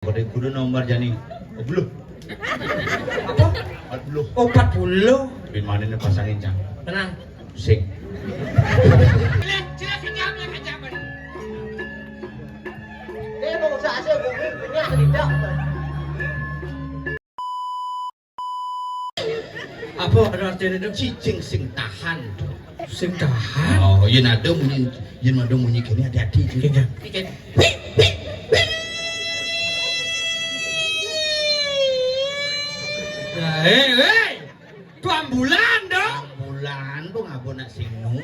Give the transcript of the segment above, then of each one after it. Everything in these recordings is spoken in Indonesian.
Kode kudu nomor jani 40. Apa? 40. Oh 40. Bin manene pasangin cang. Tenang. Sing. Apa artinya itu? Cicing sing tahan. Sing tahan. Oh, yen ada munyi kene hati-hati. Iya. Hei, itu ambulan dong. Bulan tuh ngabo nak singnu.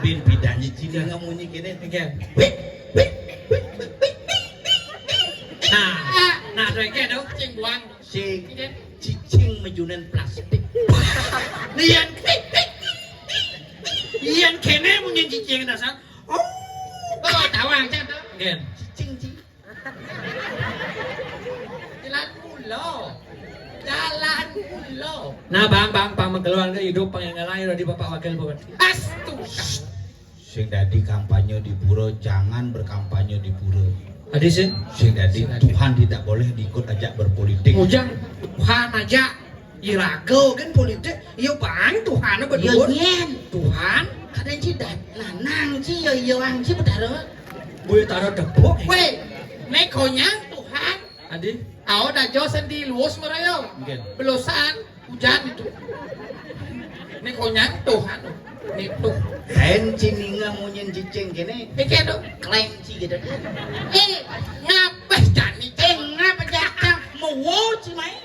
Bin bidanyi cili ngamunyi kene. Iya. Nah, reke dong, cing buang. Sing cicing mejunen plastik. Iyan kene munyi cicing dasar. Oh, Tawang cang. Iya. Cicing. Jalan pulau. Nah, bang, keluarga hidup pengen ngelain di bapak wakil bupati. Sing dadi kampanye di pura, jangan berkampanye di pura. Adi sih? Sing dadi Tuhan tidak boleh diikut ajak berpolitik. Ujang, Tuhan aja. Irago kan politik. Iya bang, Tuhan apa berdua? Tuhan. Kadang cidat, nanang sih yo ang sih bedaro. Gue taruh debok. Weh, nekonya Tuhan. Adi? Aku dah jauh sendi luas merayu. Belosan hujan itu. Nekonya Tuhan. Itu. Kain cininga munyin cicing kene. Pikir tu. Kleng sih gitu. Ngapes jani. Ngapa jakang mau cimai?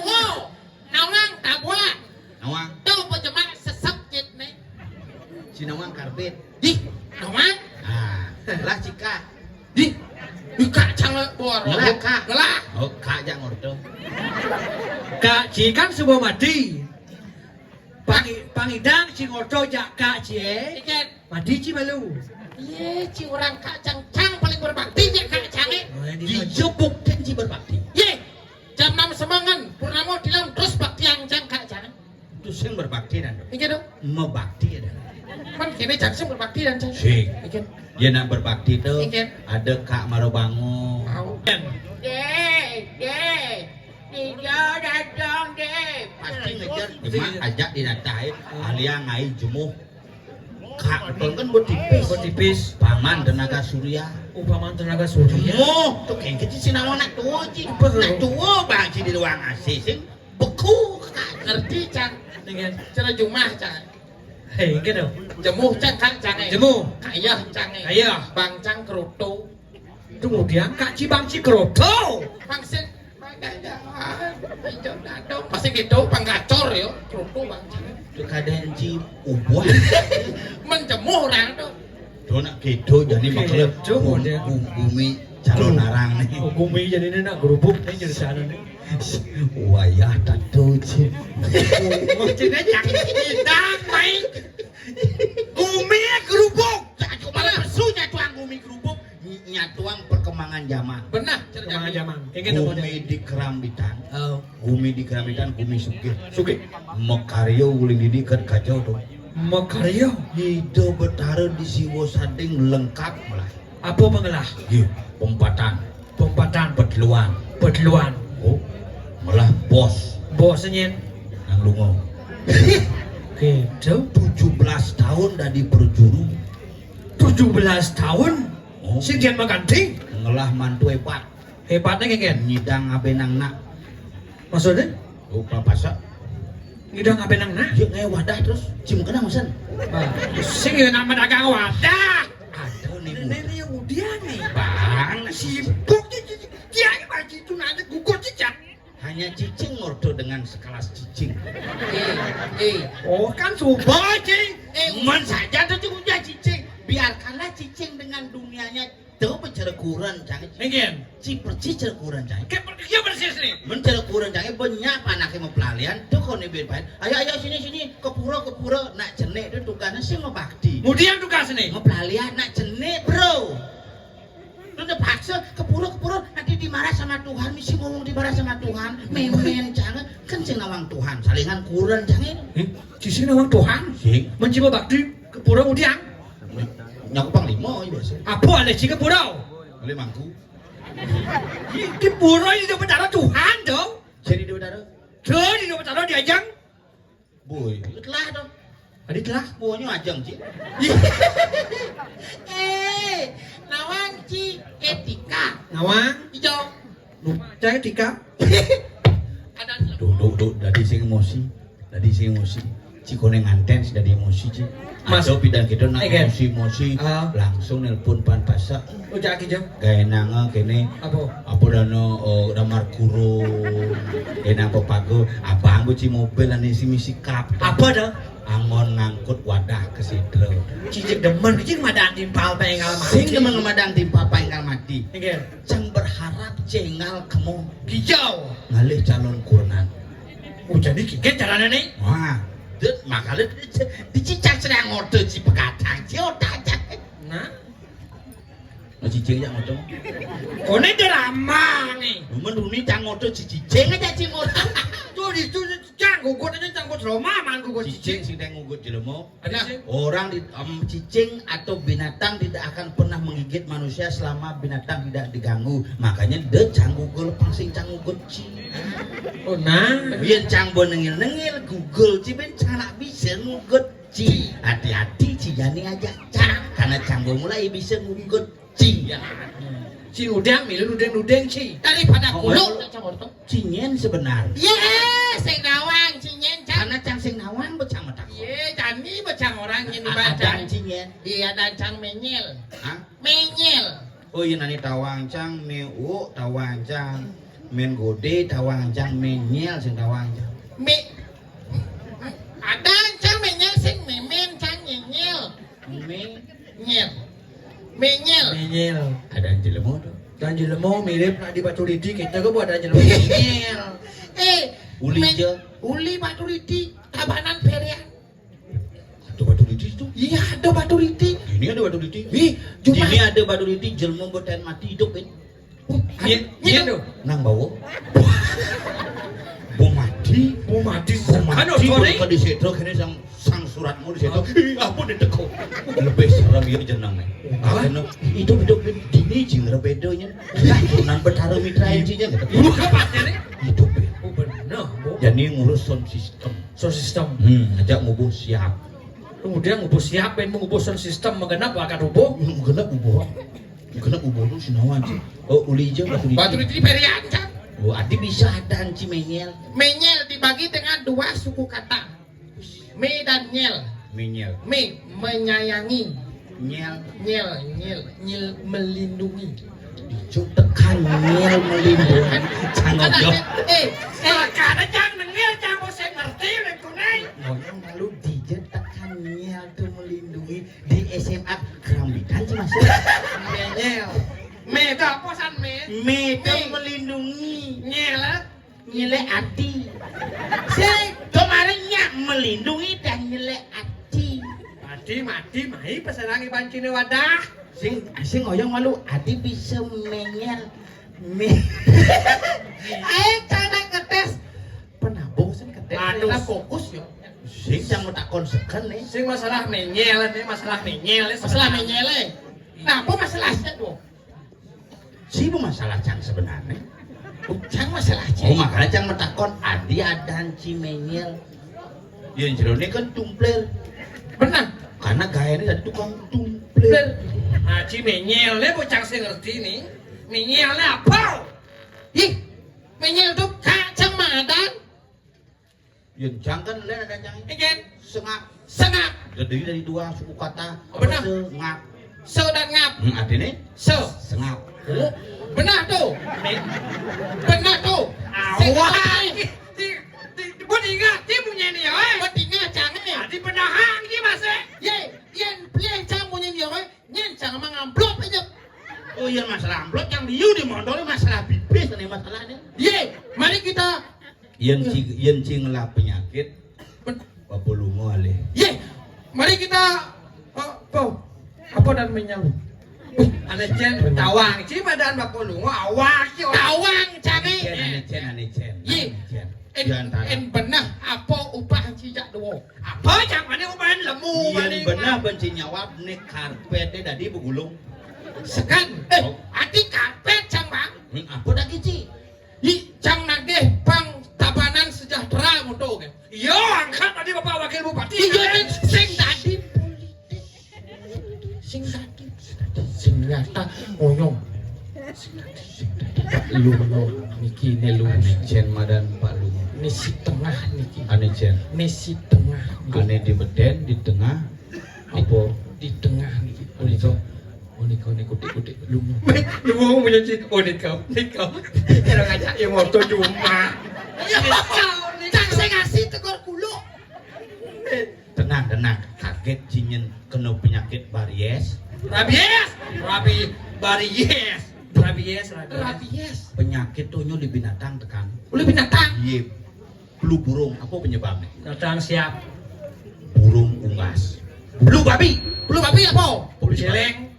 Wow. Nawang tak buat. Nawang, Tu penjemak sesep jet ni. si nawang karbit. Di, nawang. Lah cika. Di. Kak canggih bor. Ngelah kak. Ngelah. Oh kak jangan ordo. Kak Ci kan sebuah mati. Pangidang si ngoto jak Kak Ci Pikir. mati Ci malu. Ye, ci orang kak cang paling berbakti je kak canggih. Dijebuk dan si berbakti. Ye, jam 6 semangan Purnamo dilam terus bakti yang jang kak canggih. Itu sing berbakti dan Pikir tu. mebakti ada. Man kini jaksim berbakti dan canggih. Sing. Pikir. Dia nak berbakti tu Pikir. ada Kak Marobango. Tiga datang deh. Pasti ngejar cuma ajak dinatai alia ngai jemuh. Kak betul kan buat tipis. Paman tenaga surya. Upaman tenaga surya. Oh, tuh kayak kecil si nawang nak tua ji. Nak tua bang si di ruang AC sing beku. Ngerti cang. Dengan Cara jumah cang. hei gitu. Jemuh cang kang cang. Jemu. Kayah cang. Kayah. Bang cang kerutu. Kemudian Kak Ci Bang Ci keroto. Bang sen. Pasti gitu panggacor yo. Kerutu bang cang. Tuh kadang ji ubuah. Menjemuh orang tu. Tuh nak gitu jadi makanya bumi calon narang nih. Gumi jadi ini nak gerubuk nih jadi sana nih. Wayah tato ji. Cina jangan hidang main. Gumi gerubuk. Malah besunya tuang bumi kerubuk. Nyatuang perkembangan zaman. Benar. Kemana zaman? Kayak gitu Gumi di kerambitan. Oh, Gumi di kerambitan, gumi sugih. suki. Mekaryo uling didikan kacau tuh. Makaryo. Hidup betara di siwo sading lengkap malah. Apa mengelah? Iya, pompatan, Pompatan. petluan. Petluan. Oh, malah bos Bosnya. yang lungo. Gitu. 17 tahun dari perjuru. 17 tahun. Oh, Si Dian mengganti. ngelah mantu hebat. Hebatnya kayak Nyidang abenang nak. maksudnya? Oh, papasa. Ngidang apa nang nah? Dia ngai wadah terus. Cim kena mesen. Sing nama dagang wadah. Aduh nih. Nenek yang udah nih. Bang, Sibuk dia bagi itu nanya gugur cicak. hanya cicing ngordo dengan sekelas cicing. Oh kan coba cing. Man saja tuh udah cicing. Biarkanlah cicing dengan dunianya. Tuh pencerekuran jangan. Ingin. Si perci cerekuran jangan. Kayak persis nih. Mencerekuran jangan banyak panaknya mau pelalian. Tuh kau nih baik. Ayo sini ke pura nak jenek itu tugasnya sih mau bakti. Kemudian tugas nih. Mau pelalian nak jenek bro. Lu udah paksa ke pura nanti dimarah sama Tuhan. Misi ngomong dimarah sama Tuhan. Memen jangan kan sing nawang Tuhan. Salingan kuran jangan. Sisi nawang Tuhan. Sing Menciba bakti ke pura kemudian. nyaku panglima biasa. Apa ada cik ke pura? Oleh mangku. Ki pura ini bicara Tuhan dong. Jadi di udara. Jadi bicara diajang. Boy, telah dong. Adik lah. Buahnya ajang sih. Nawang ci etika. Nawang. Hijau. Cai Tika. Ada Duduk, dari sing emosi. Ci koneng nganten si dari emosi ci. Mas. Atau bidang kita nak Egen. emosi, langsung nelpon pan pasak. Ucap aja. Gaya nanga kene Apa? dano damar kuro. Kena apa pago, abang ci mobil ane si misi kap. Apa dah? Angon ngangkut wadah ke sidro. Cicik demen, cicik madaan timpal pengal mati. Sing demen ngemadang timpa paingal mati. Egen. Cang berharap cengal kemo Hijau. ngalih calon kurnan. Jadi kiket caranya nih. Wah, det makanya dicicak sedang ngode ci pegadang ci otak. Nah, Cicing yang ngode. kone drama nih. Menuruni cang ngode cicing aja ci ngode. Tuh di tuh canggung gue aja canggung drama man gue Cicing sing teng ngugut jelema. Ada sih. Orang cicing atau binatang tidak akan pernah menggigit manusia selama binatang tidak diganggu. Makanya de canggugul pangsing canggugut ci. Oh nah. Yen cang bo nengil-nengil Google ci ben cang nak bisa ngugut ci. Hati-hati ci jani aja cang karena cang bo mulai bisa ngugut ci. Ya. Si udang milih nudeng sih. daripada Oh, kulo oh. cang orto. Cinyen sebenarnya. Sing nawang cinyen cang. Karena cang sing nawang becang metak. Jani becang orang yang Ada dibaca. cinyen. Iya dan cang menyel. Hah? Menyel. Oh iya nani tawang cang meu tawang cang men gode tawang cang menyel sing tawang cang. Ada cang menyel sing memen cang nyenyel. Nyel. Menyel. Menyel. Ada jelema tuh. Dan jelemo mirip nak di Batu Lidi kita ke buat ada jelemo menyel. Uli je. Uli Batu Lidi. Tabanan Perian. Ada batu lidi itu. Iya ada Batu Lidi. Ini ada batu lidi. Ih, cuma Ini ada batu lidi jelema boten mati hidup kan. Iya tuh. Nang bawa. Bo mati. Mau mati. Kan Kan sore. di situ kene sang suratmu di situ. Aku diteko. Lebih serem ieu jeneng. Karena hidup dini jeung rebedonya. Nan betara mitra incinya gitu. Buka pasnya nih. Hidup. Oh bener. Jadi ngurus sound system. Sound system. Ajak ngubuh siap. Kemudian ngubus siapin mengubus sound system mengenap akan rubuh. Genep ubuh. Genep ubuh lu sinawan sih. Oh uli ijo Batu Lidi Perian cang. Oh adi bisa ada anci menyel. Menyel dibagi dengan dua suku kata. Me dan nyel. Menyel. Me menyayangi. Nyel. Nyel melindungi. Ijo tekan nyel melindungi. Canggok. Karena jangan nengil jangan saya ngerti lekunai. Ngoyong lalu DJ tekan nyel tuh melindungi di SMA Kerambitan sih masuk. Menyel. Me itu apa san me? Me tuh melindungi. Nyel. Nyele ati. Saya kemarin nyak melindungi dan nyele ati. Mati mai pesenangi bancine wadah. Sing ngoyong malu ati bisa menyel. Ayo cara ngetes. Penabung sih ketek. Kita fokus yo. Sing cang tak konseken nih. Sing masalah menyel nih, masalah menyel. Masalah menyel. Nah, apa masalahnya tuh? Si masalah cang sebenarnya. Cang masalah Oh cing. makanya cang metakon adi adan ci menyel. Yang jerone kan tumpler. Benar. Karena gayanya tadi tukang tumpler. Haji menyel nih bocang saya ngerti nih. Menyel nih apa? Ih, menyel tuh kacang madan. Yang cang kan lain ada cang. Egen. Sengap. Terdiri dari dua suku kata. Benar. Sengap. So dan ngap. Artinya So. sengap. Oh, benar tuh. Benar tuh. Awah. Buat ingat dia punya ini ya. Buat tinggal cangnya. Di penahang dia masih. Yen cang punya dia, nyen cang mengamplop aja. Oh iya masalah amplop yang diu di motor masalah bibis nih masalahnya. Mari kita. Yen cing ngelap penyakit. Papulungo alih. Mari kita. Apa dan menyel? Ada cen tawang, cing badan bapak lu awak ki Tawang cami. Ane cen. En benah apa upah cicak duo. Apa cang mana ubahan lemu Yen benar benci nyawab nih karpetnya tadi begulung. Sekan. Ati kapet cang bang. Ning apa dah kici? Hi cang nagih pang tabanan sejahtera mutu kan. Yo angkat tadi Bapak Wakil Bupati. Iya sing tadi politik. Sing tadi sing nyata oyong. Lu niki ne lu Jen madan Pak Lu. ni si tengah niki. Ane Jen. Ni si tengah. Ane di beden di tengah. Apa? Di tengah niki. Unika kutik lu. Lu mau menyanyi kau. Kalau ngajak yang moto cuma. Ya cang saya ngasih tegor kulo. Tenang. Kaget cinyen kena penyakit baries. Rabies. Penyakit tuh di binatang tekan. Oleh binatang. Iya. Flu burung apa penyebabnya? Datang siap. Burung unggas. Belum babi apa? Jeleng.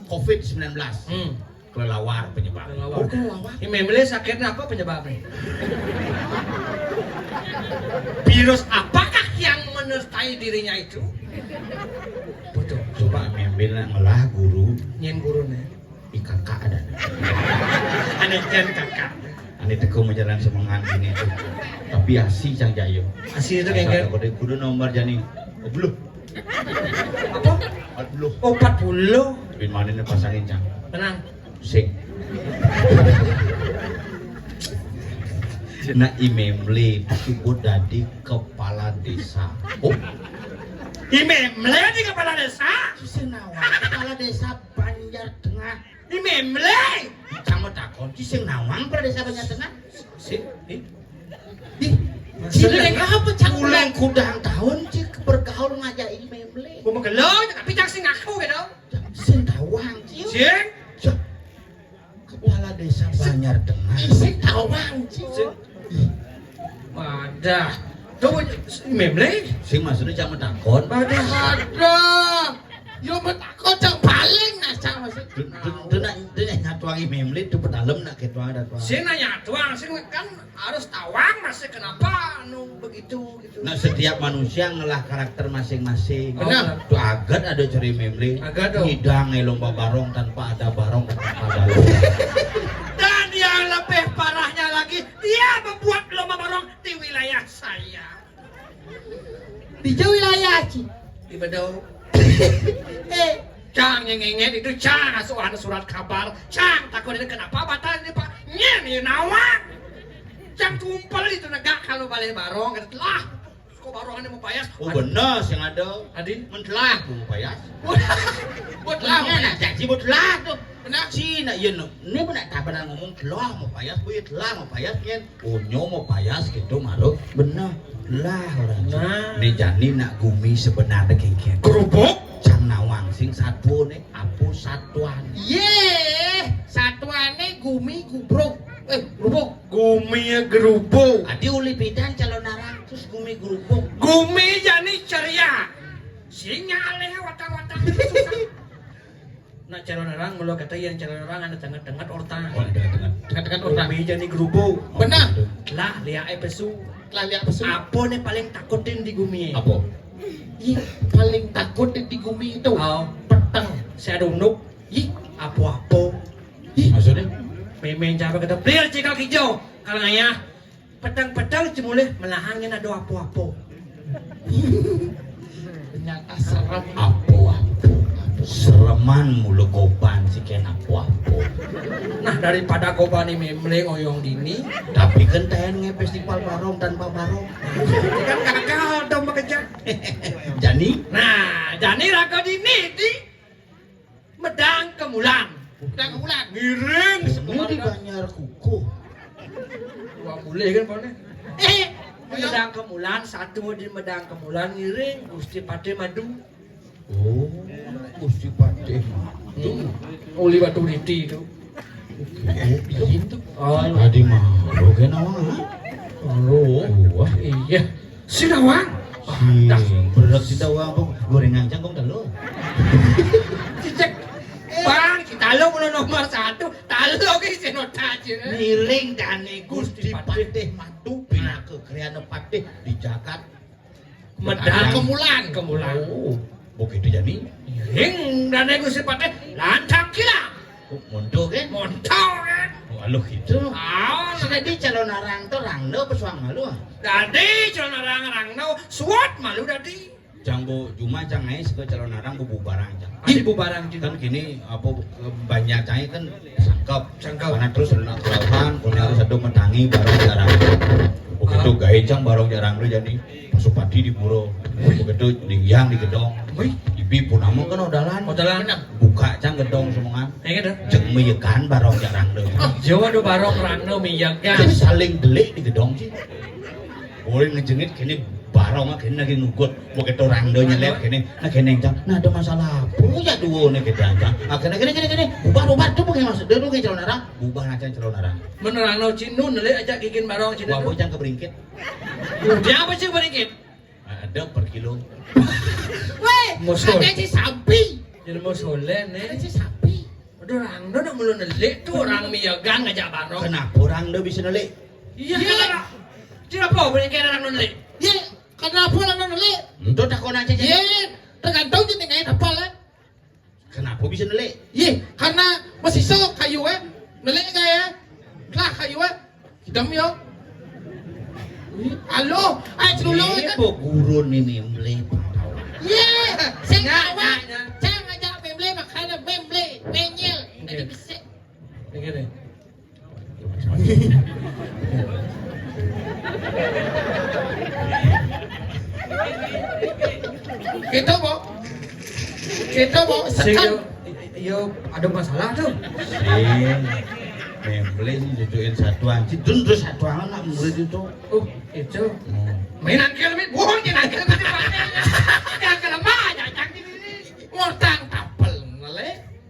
COVID-19. Kelelawar penyebabnya. Kelelawar. Ini memang sakitnya apa penyebabnya? Virus apakah yang menyertai dirinya itu? Betul. Coba membil ngelah guru Nyen gurunya. di kakak ada. Aneh jen kakak. Ane teko menjalan semangat gini tuh. Tapi asih cang jayo. Asli itu kayak Kode kudu nomor jani. Belum. apa? 40. Oh 40. Bin mana pasangin cang. Tenang. Sing. Nak imemle disebut dadi kepala desa. Oh, Imemle di kepala desa. Cisenawa kepala desa Banjar Tengah. Imemle. Kamu takon Cisenawang kepala desa Banjar Tengah? Si. Cileng apa cang Ulang kudang tahun cik bergaul ngajak imemle. Gua mau gelo, tapi jangan sing aku gitu. Sentawang ciu. Sing. Kepala desa Banjar Tengah. Sentawang cing. Wadah. Coba imemle. Sing maksudnya jangan takon. Aduh. Yo metakon cang paling nah cang masih. Dena nyatuang imemle itu pedalem nak ketuang ada tuang. Sing nanya tuang, sing kan harus tawang masih kenapa anu begitu gitu. Nah setiap manusia ngelah karakter masing-masing. Benar. Tuh agat ada ceri memle. Agat dong. Hidang lomba barong tanpa ada barong dan tanpa ada lomba. Dan yang lebih parahnya lagi, dia membuat lomba barong di wilayah saya. Di wilayah cing. Di Bedau. Eh, Cang nyengenget itu cang asuhan surat kabar. Cang takut ini kenapa batal ini Pak? Nyen nawang. Cang tumpel itu negak kalau balik barong kata lah. Kok barong ini mau payas? Oh bener yang ada. Adin. Mentelah tuh payas. buat lawan. Nah janji buat telah tuh. Benar. Cina iya no. Ini benar tak pernah ngomong telah mau payas. Gue telah mau payas kan. Onyo mau payas gitu malu. Bener. Lah orang. Nah. Ini jani nak gumi sebenarnya kayak Kerupuk. Cang nawang sing satu nih apu satuan. Ye, satuannya gumi gubruk. Gerubuk. Gumi gerubuk. Adi uli bidang calon narang terus gumi gerubuk. Gumi jani ceria. Singa aleh watang-watang susah. Nak calon orang mulo kata yang calon orang ada tengah-tengah orta. Oh ada dengan. Dekat-dekat orang. Gumi jani gerubuk. Benar. Lah lihat pesu. Telah lihat pesu. Apa nih paling takutin di gumi? Apa? Ih, paling takut di gumi itu. Oh, Petang. saya dunuk. Ih, Apa-apa. Maksudnya? Memang jabat kata beliau cikal hijau. Kalau ngaya petang-petang cemulih melahangin ada apa-apa. ternyata serem. Apa? Sereman mulu kopan si ken apa? Nah daripada kobani memle oyong dini, Tapi kan tayangnya festival barong tanpa barong. kan gagal dong bekerja. Jadi Nah, jadi raga dini di medang kemulan. Udah kemulan. Ngiring ini semua di Banjar Kuku. dua boleh kan pone. Medang kemulan satu di medang kemulan ngiring Gusti Pade madu. Oh, Gusti Pade. Uli batu riti itu. Bikin tuh. Oh, Tadi mah lo kan awang ha? Wah, iya. Sinawang. berat si dawang kok gorengan cangkong talo. Cicek. Bang, kita lo mulai nomor 1. Talo ke sinotaji. Miring dane Gusti Pade matu pina kekrian Pade di Jakat. Medang Kemulan. kemulan. Oh, begitu jadi Hing dan Gusti Patih lancang kila. Muntuh kan? Montau kan. walau gitu Aon. Sudah di calon orang tuh rangdo pesuang malu. Dadi calon orang suat malu dadi. Janggo cuma cangai ke calon orang bubu barang cang. Adi bubarang Kan gini apa banyak cangai kan sangkap. Sangkap. Karena terus ada kelautan, punya harus ada menangi barang jarang. Begitu gawe cang barang jarang lu jadi pasupati di puro. Begitu dingyang di gedong. Wih, Ibi punama kan odalan. modalan. Buka cang gedong semua. Ayo dah. Jeng meyekan barang jarang lu. Jawa do barong rangno miyagan. Kan saling delik di gedong sih. Boleh ngejengit kini barong kini lagi ngugut. Begitu rando nyelip kini. Nah kini cang. Nah ada masalah. Punya dua nih kita cang. Nah kini. Bubar tuh pakai maksud. Dia tuh kayak calon arang. Bubar aja calon arang. Menerangno cinu nele aja gikin barong cinu. Wabu cang keberingkit. Dia apa sih berikit? Ada per kilo. Weh, Musuh. ada si sapi. Jadi mau solen Ada nih. si sapi. Aduh rangno nak mulu nele tuh orang miyagan ngajak barong. Kenapa orang dia bisa nelik? Iya kan? Kenapa berikit orang nele? Ye, kenapa lang nuli? Itu takon aja Ye, tergantung jadi ngayon apa lah. Kenapa bisa nelik? Ye, karena masih sok kayu nuli kaya. Lah kayu hidam yo. Halo, ay celulungan kan. Ibu gurun ini membeli. Ye, saya Nya, kawan. nya. Saya ngajak memble makanya memble, menyel. Jadi bisa. Dengar deh. Gitu, Bo. Gitu, Bo. Sing Sekan. yo ada masalah tuh. Membeli sih jujuin satu anjing. Dun terus satu angan nak murid itu. Itu mainan kelmet, bohong mainan kelmet. Yang kelemah aja cang ini. Ngortang tapel nele.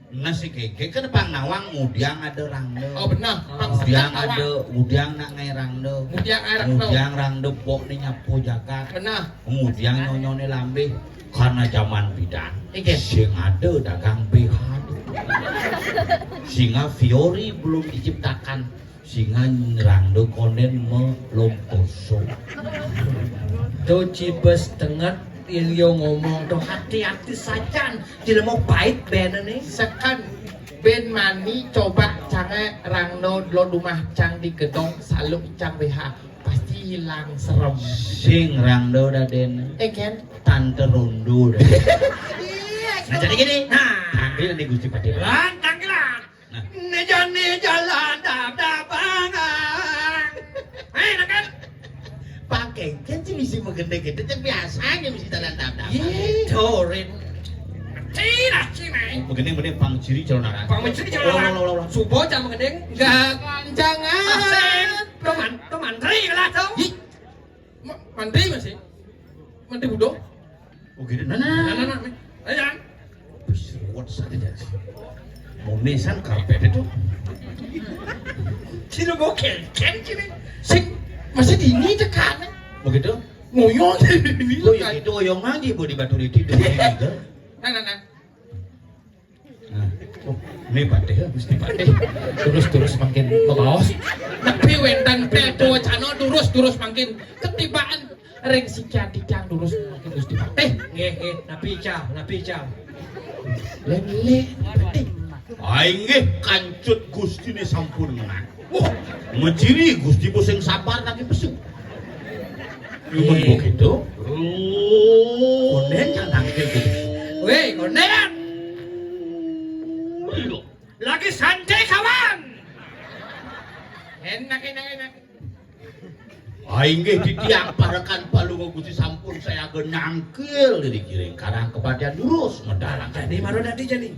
Nasi keke ke depan nawang mudiang ada rangde. Oh benar. Mudiang ada, mudiang nak ngai rangde. Mudiang air Mudiang rangde pok ni nyapu jakat. Benar. Mudiang nyonyone lambe karena zaman bidan. Iki. Sing ada dagang BH. Singa Fiori belum diciptakan. Singa rangde konen melomposo. Tuh cibes tengah Ilio ngomong tuh hati-hati saja. Tidak mau pahit band ini. Sekan Ben Mani coba cange rangno lo rumah cang di gedong saluk cang BH pasti hilang serem. Sing rangde daden Ken? tante rondo dah. Iya. Nah jadi gini. Nah, Ambil nih Gusti Pati. lantang lah. Nah. Jalan dabangan. Hei, kan? Pakai kan sih misi menggede-gede tapi biasanya misi jalan dap-dap. Torin. Cina, Cina. Begini pang ciri calon arang. Pang mencuri jalan. Subuh jam mengendeng. Jangan. Tuh mantri lah tuh. Ih, Mantri masih? Mantri budok? Begini. Nah. Ayo. What saja. Munisan karpet itu. Cina mau ken Cina. Sing masih di ini tekan. Begitu. Ngoyong ini Oh tekan. ya itu oyong lagi bu di batu itu juga. Nah. Nah, oh, ini Pati ya, Gusti Pati. Terus makin memaos. Tapi wendan pedo cano terus makin ketibaan ring sikian dicang terus makin Gusti Patih. Nggih, napi cah. Lele Patih. Aing nggih kancut Gusti ne sampun menang. Wah, ngeciri Gusti bos yang sabar lagi pesu. Mun begitu. Konen yang nangkil gitu. Weh, konden. Lagi santai kawan. Enak. Aing nggih ditiang parekan palungo Gusti sampun saya genangkil jadi kiring karang kepada lurus mendalang. Jadi maro dadi jadi.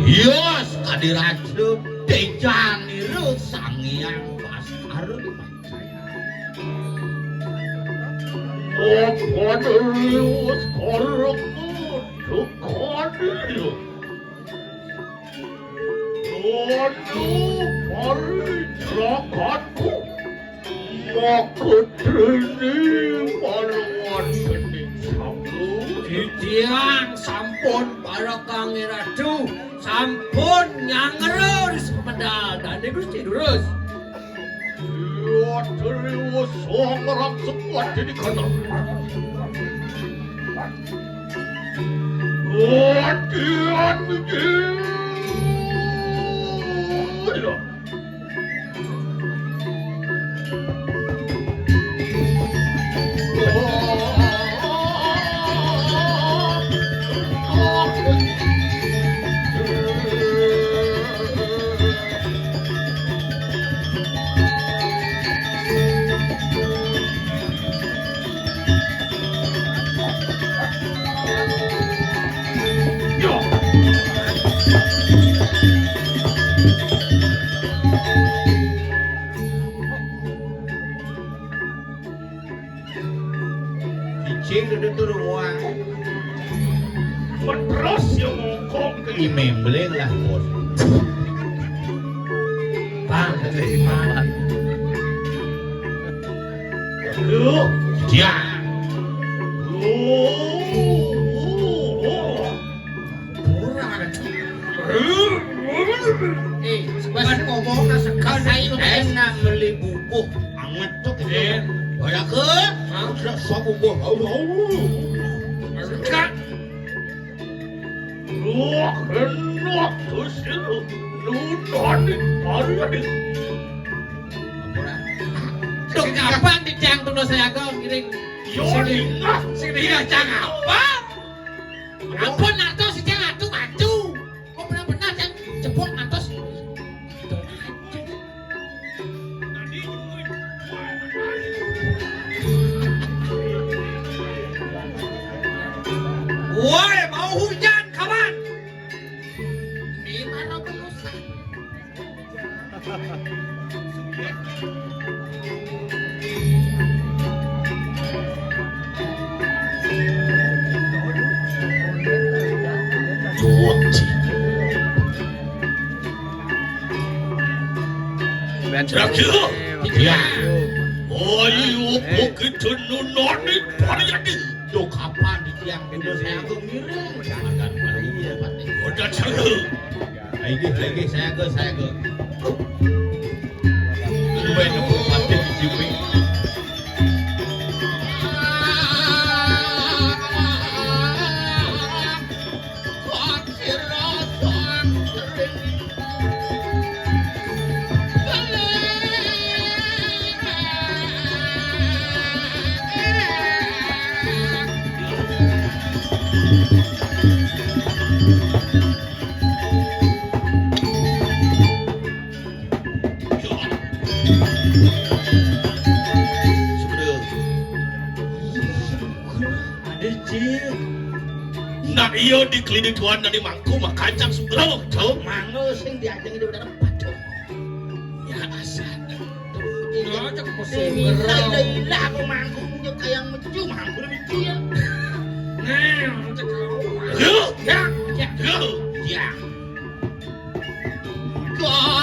Yos kadirajo dejang niru sangyang pasar dipercaya. Cornelius, Cornelius. Terangkanku, maka ini malawan bening samu. Didiang sampun para Kang Ratu, sampun nyangeris pedal dan Gusti Durus. Ya terus orang sekuat ini kanan. Latihan begini. Cing udah turun uang. Matras yang ngokong ke Imembeleng lah bos. Bang, Bang. lu. Ya. Kurang ada. Sebenarnya ngomong nasa kasih Enak beli buku anget tuh keren. Banyak ke? Sudah sok buku. Kan Lu hendak tusilu. Lu nani hari. Dok kapan dicang tuh saya kau kiring. Yoni ngah. Sini cang apa? Ampun natos si cang atu. Kok benar-benar cang jebol natos. woi mau hujan kawan. Di mana belusan? Terakhir. Ya. Ayo begitu nu nani hari. Tuh kapan di tiang bendo saya agak miring. Jangan iya pati. Udah cari. Lagi saya ke. Lumayan aku pasti di sini. Nak iyo di klinik tuan dari mangku makancang sugro. Tuh mangga sing diajeng itu udah pacul. Ya asal. Ngajak Lila aku mangku punya kayak mecu mangku lebih dia. Ya. Ya. Ya. Kawet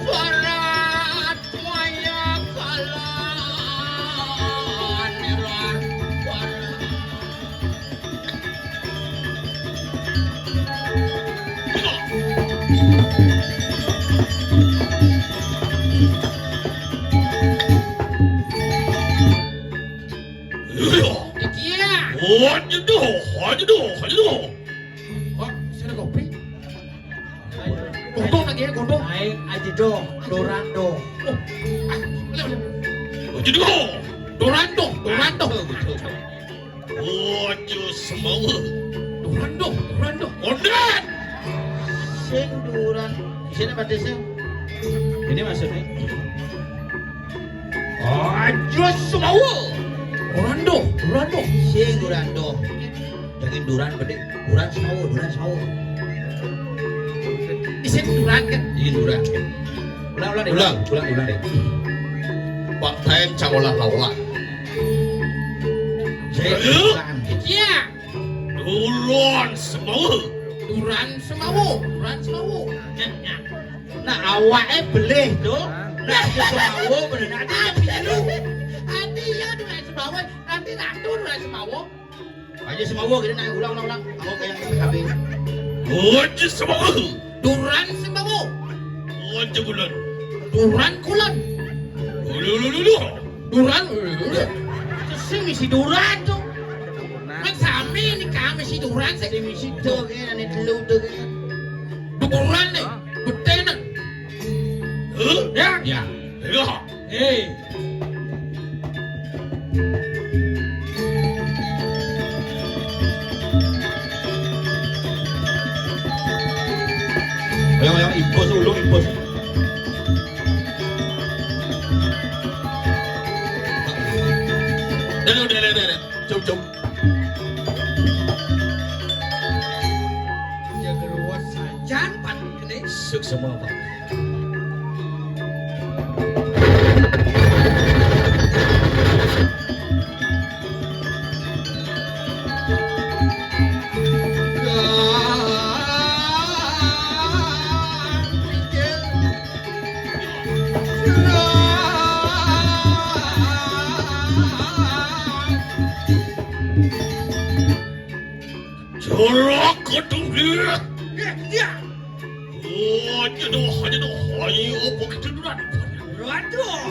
surat maya kalan niran waran. Iya. Hajudo. Oh, sini kopi. Godong lagi ya, godong. Naik aja dong, Dorando. Hajudo. Dorando. Haju semua. Dorando. Ondan. Sing duran. Di sini pada sing. Ini maksudnya. Ajo semua. Dorando. Sing duran doh. Jangan duran bede. Duran semua. Isin duran kan. Ini duran. Ulang deh. Pak Lain cagolah laulah. Jekan. Iya. Duluan semua. Duran semawu. Nah awake belih tuh. Nah semawo bener nanti piye lu? Adi ya duran semawu. Nanti nanti duran semawu. Aja semawo gini nah ulang. Aku kayak PKB. Ojo semua. Duran semawu. Ojo bulan. Duran kulon. Lulu. Duran. Si misi duran tuh. Kan sami ini kami si duran Si sih. misi tuh kan ane telu tuh kan. Duran nih. Betenan. Ya. Ya. Ya. Hei. Ayo impos ulung impos. Udah. Cuk. Jaga ruas sajan pan gede. Suk semua Pak. Jorok gedung dia. Ya. Ojo doh. Ayo begitu duran. Waduh.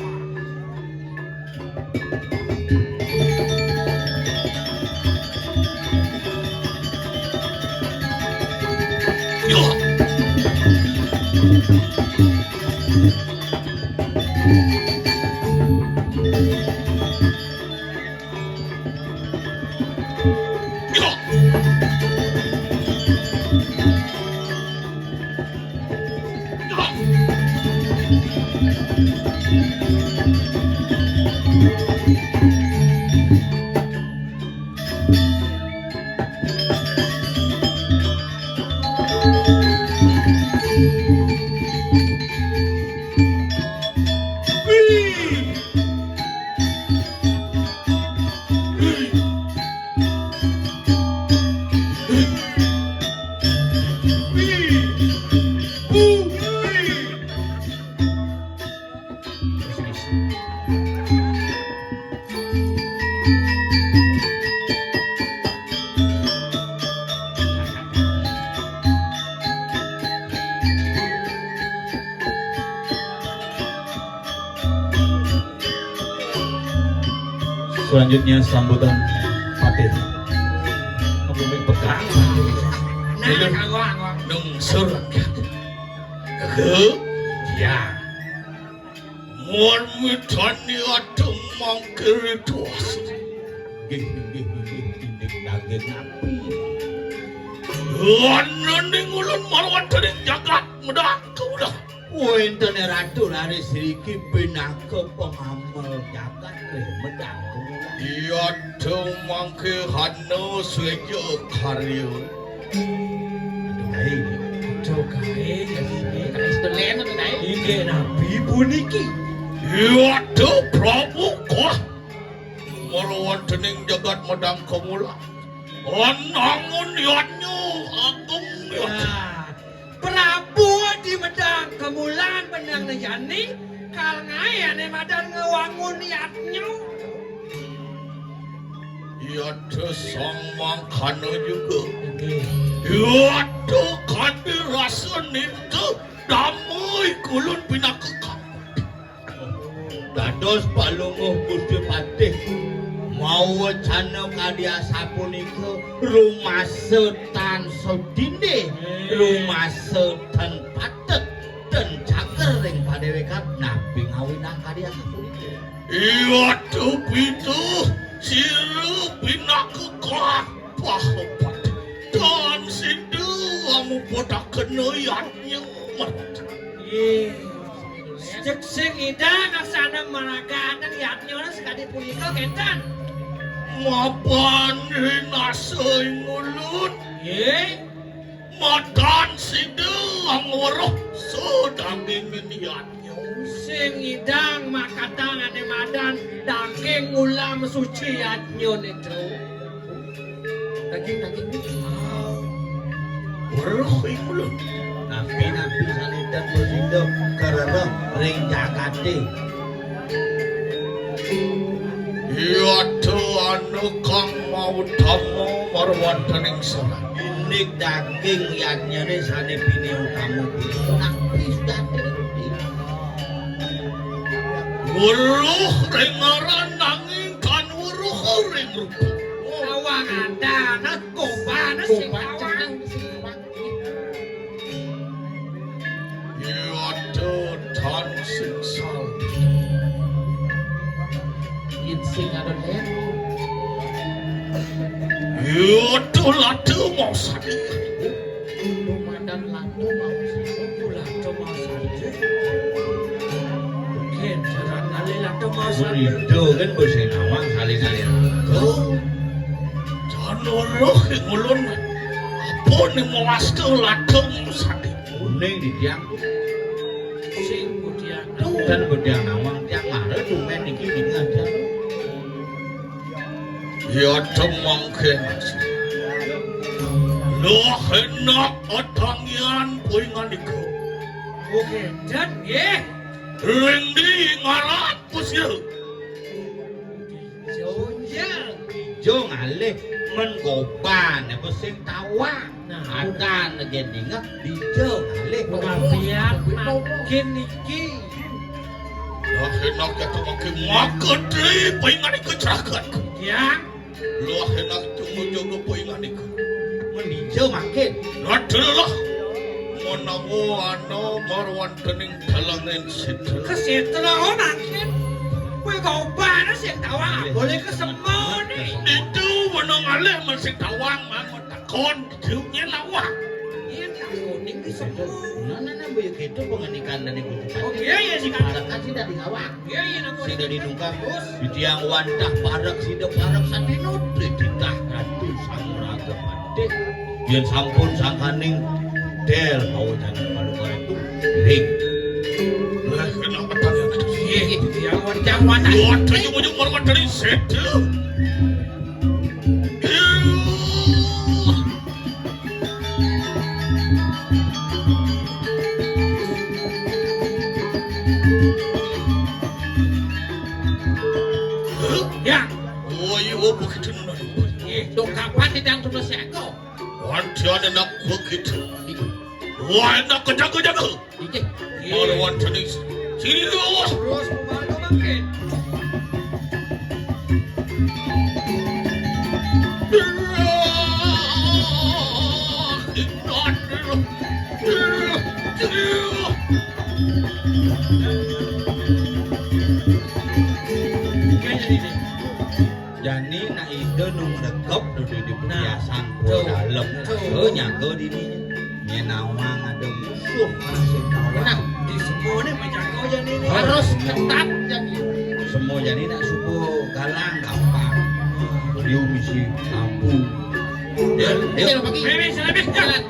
Ya. Selanjutnya sambutan Fatih. Ngomongin pegang. Nah, anggo. Nung surakat. Keke. Ya. Mon mitani atung mangkiri tuas. Gih, daging api. Anu ning ulun marwan tening jagat medak udah. Wenten ratu lari sedikit pinaka pengamal jagat medang. Iya tuh mangke hano swejo karyo. Aduh, Jogai. Kan itu len tuh dai. Ike nabi puniki. Iya tuh Prabu kah. Marwan tening jagat medang kemula. Anangun yatnyo agung yat. Nah, Prabu di medang kemulan benang nejani kal ngayane madan ngewangun niatnya. Iya tuh sang mangkana juga. Iya tuh kadi rasa nintu damai kulun pinakekam. Dados Pak Lunguh Gusti Patih mau cana kadia sapunika rumase tan sodine rumase tan patet dan caker ring padewekan nabi ngawinah kadia sapunika. Iya tuh pitu siru pinakekam pahapat dan sindu amu bodak kenayatnya mat. Cek sing ida aksana maraganan yatnya sekali punika kentan. Mapan rinasay ngulun Ye, madan sindu ang waroh so daging niyatnya. sing idang makatang ane madan daging ulam suci adnyon itu. Daging. Weruh iku lho. Nabi salidan bersindo karena ring jakate. Ya anu kang mau dhamma marwandaning salat. Ini daging yadnya sane bini utamu Nabi sudah terjadi. Weruh ring aran nanging kan weruh ring rupa. Awang ada nak kobana sing awang. Ya tan sing salat. Sing ada len. Ya latu mau sakit. Lumadan latu mau satu. Lato mau saja. Mungkin jalan kali lato mau saja. Berido kan bersih nawang kali-kali. Jan weruh ing ulun. Apa ning melaste latu mau sakit. Kuning di tiang Sing kemudian dan bedang nawang tiang mare cuman iki ngajar. Ya temangke Loh enak otangian puingan iku. Oke, dan ye. Ring di ngarat kusya. Jonjang. Jo ngalih menggopan apa sing tawang. Nah, akan gendinga di jo ngalih Pengapian makin iki. Loh enak ya temangke makan di puingan iku ceragat. Ya. Loh enak tunggu-tunggu puingan iku. mendijo makin. Adalah menawa marwan dening dalangan situ. Kesetelah oh makin. Kue kau panas yang tawang. Boleh kesemua nih. Itu menang alih masih tawang mangut takon diunya lawak. Iya tak kuning di semua. Nah, boyo gitu penganikan dan ibu Oh iya sih kan. Parak kan sida digawak. Iya nak kuning. Sida dinungkang di tiang wantah parak sida parak satinut ditah ratu samuraga mati. Yen sampun sangkaning del mau jangan palu itu ring. Lah kenapa tanya gitu? Iya gitu yang wancang wancang. Waduh nyung-nyung marwan dari situ. Ya. Oh iya begitu nuna. Dok kapan tidak tulis aku? Wantian enak begitu. Wah enak kejaga-jaga. Iki. Marwan dari sini luas. Terus membantu makin. Jadi nak itu nung dekep duduk di perhiasan gua dalam. Oh nyangka di ini. Nyenawang ada musuh masih Nah, tawang. Di semua nih menjaga jadi ini. harus ketat jadi. Semua jadi nak suku galang gampang. Dia misi lampu. Ini pagi. Bebe selebih Jalan.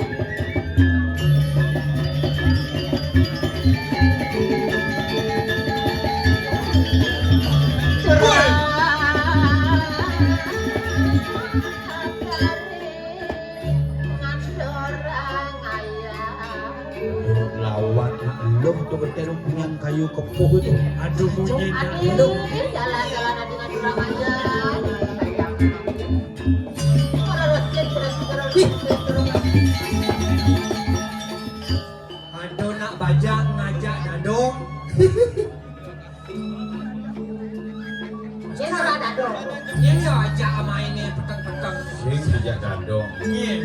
Lawan belum tuh berterus punya kayu kepuh itu. Aduh bunyi Aduh, jalan-jalan dengan kurang ajar. Aduh nak baca ngajak dadong. Dia ora dong. Ini ajak sama ini petang-petang. Sing dijak dandong. Iya.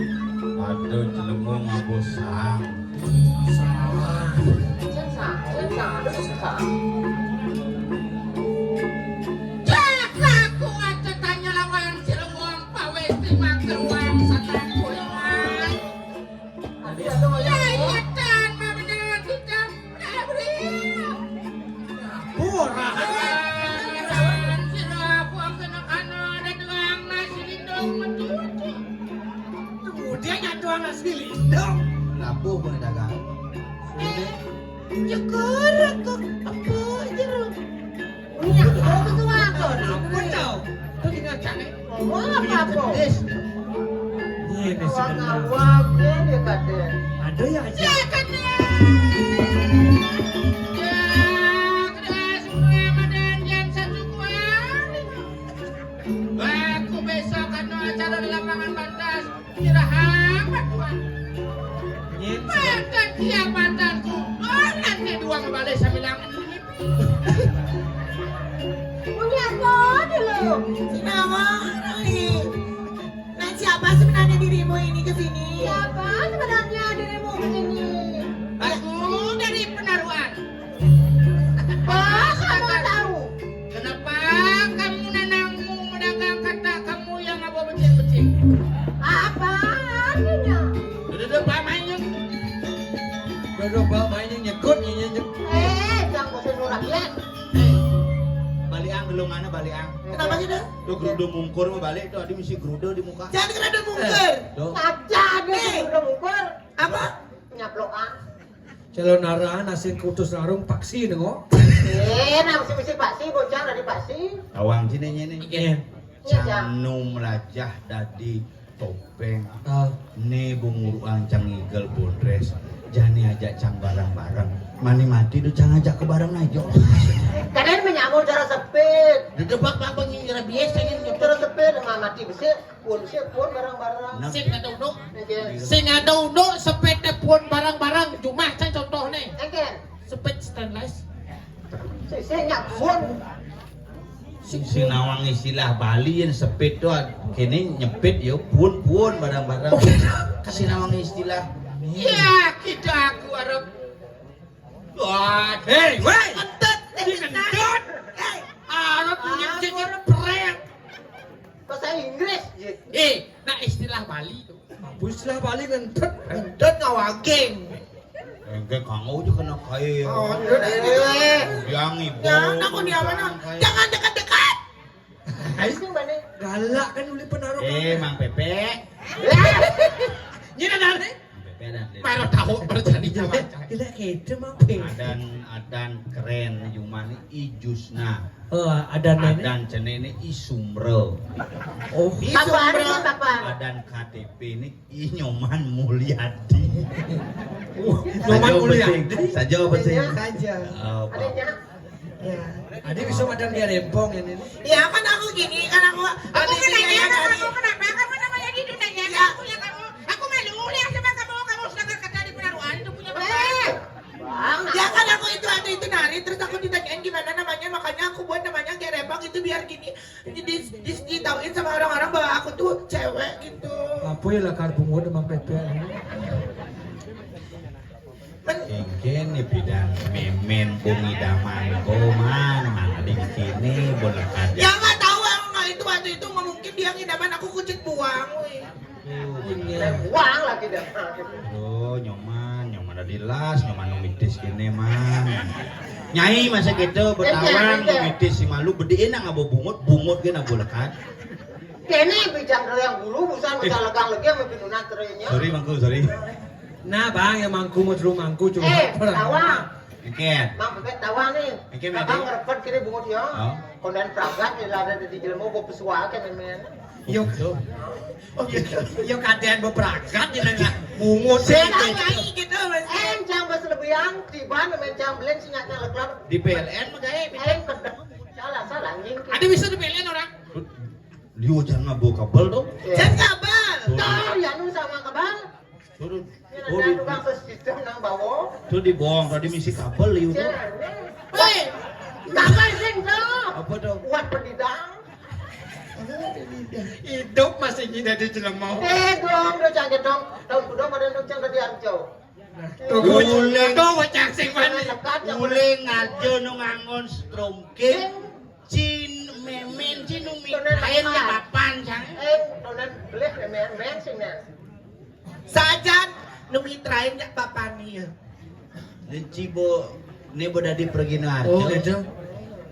Aduh jelemung abosang. Salah. Aku aja tanya lawan Cirebon pawai terima keruang satan kuliman. Ya dan mamenan kita beri. Pura. Lawan sirah aku kena dan tuang nasi lindung metutu. Kemudian nyatuan nasi lindung. Labu pun dagang. Syukur aku apa jero. Punya aku tuh aku. Ampun tau. Tuh tinggal canggih. Ngomong apa aku? Ini sebenarnya. Awak dia kata. Ada yang aja. Ya kata. Ya kata semua badan yang satu kuat. Aku besok kan acara di lapangan batas. Kira hangat tuan. Bahkan tiap badanku. Oh nanti dua ngebalik saya bilang. Punya apa dulu? Sinawa, Rani. Nah, siapa sebenarnya dirimu ini ke sini? Siapa sebenarnya dirimu begini? Aku dari penaruhan. Oh, kamu tahu? Kenapa kamu nanangmu medagang kata kamu yang apa becik-becik? Apa artinya? Duduk pak mainnya. Duduk bawa mainnya nyekut nyekut. Jangan bosan orang ya. Baliang belum mana baliang. Kenapa sih, Dok? Tuh gerudo mungkur mau balik tuh, adi mesti gerudo di muka. Jangan kena mungker. Tuh. Saja dia udah mukul. Apa? Nyaplokan. Calon naraan asin kutus narung paksi nengok. Nah mesti paksi bocah dari paksi. Awang sini ini. Iya. Iya, Jang. Canu melajah dadi topeng. Ah. Ne bunguruan cang igel bondres. Jani ajak cang barang-barang. Mani mati tuh cang ajak ke barang najo. Kadang menyamur cara sepit. Duduk pak pengira biasa ini. Cara sepit sama mati besi pun barang-barang. Sing ngaduduk. Engken. Sing ngaduduk sepeda pun barang-barang cuma can contoh nih. Engken. Sepeda stainless. Saya nyak pun. Sing nawang istilah Bali yang sepit tuh kini nyepit yo pun barang-barang. Kasih nawang istilah. Ya kita aku harap. Wah, Hei, woi. Kentut, kentut. Harap punya jejer pret. Bahasa Inggris. Nah istilah Bali tuh. Istilah Bali kentut. Kentut ngawageng. Enggak kamu juga kena kaya. Yang ibu. Jangan aku dia mana? Jangan dekat-dekat. Itu mana? Galak kan uli penaruh. Mang Pepe. Ini ada Pepe dan Pero tahu berjadi jalan. Gila kete mah pe. adan keren Yumani ijusna. Ada nenek. Adan cenene isumre. Oh, Apa artinya apa? Adan KTP ini Inyoman Mulyadi. Nyoman kuliah. Saja apa sih? Saja. Adanya. Ya. Adi bisa madan dia rempong ini. Ya kan aku gini, kan aku kenanya tadi. kamu kenapa kamu namanya di dunia aku ya kamu. Aku malu lihat sama kamu sedang kata di penaruhan itu punya Bang. Ya kan aku itu nari, terus aku ditanyain gimana namanya, makanya aku buat namanya gerembang itu biar gini ditauin sama orang-orang bahwa aku tuh cewek gitu. Apa ya lah karbungo dengan Pepe. Ingin nih bidang memen bungi daman koman maling kini bola kadet. Ya nggak tahu nggak itu waktu itu nggak mungkin dia ngidaman aku kucing buang. Woi. Uang lagi dah. Aduh nyoman dari las nyoman numitis kini man. Nyai masa gitu bertawang numitis si malu bedein nggak bawa bungut gini bola kadet. Kene bijak yang bulu bukan legang lagi sama pinunan terenya. Sorry mangku sorry. Nah bang yang mangku mau dulu mangku cuma. Tawang. Iken. Mang Pepe tawang nih. Engke, Abang Medi. ngerepet kiri bungut ya. Oh. Kondan pragat ya ada di jelmo bawa pesuaka men. Yuk. Yuk kadean beberangkat ya nggak mungut Saya sih. nggak nyanyi gitu mas. Jang bahasa lebihan tiban men jang belen sinyatnya leklap. Di PLN mah gaya. Kedek. Salah anjing. Ada bisa dipilih orang. Liu jangan bawa kabel dong. Jangan kabel. Tar ya nu sama kebal. Turun. Ini ada tukang sistem nang bawa. Tuh dibohong tadi misi kabel liu tuh. Hei, kabel sing Apa dong? Kuat pendidang. Hidup masih gini di Cilemau. Dong, do jangan dong. Dong pada dong jangan tadi arjo. Tuh wajah sing mana? Ule ngajo nu ngangon stromke cin memen cin umi kain papan cang Donen belih men sing na. Sajan numitrain nggak papani ya. Cibo ne bodadi pergi nu Oh arjo. gitu.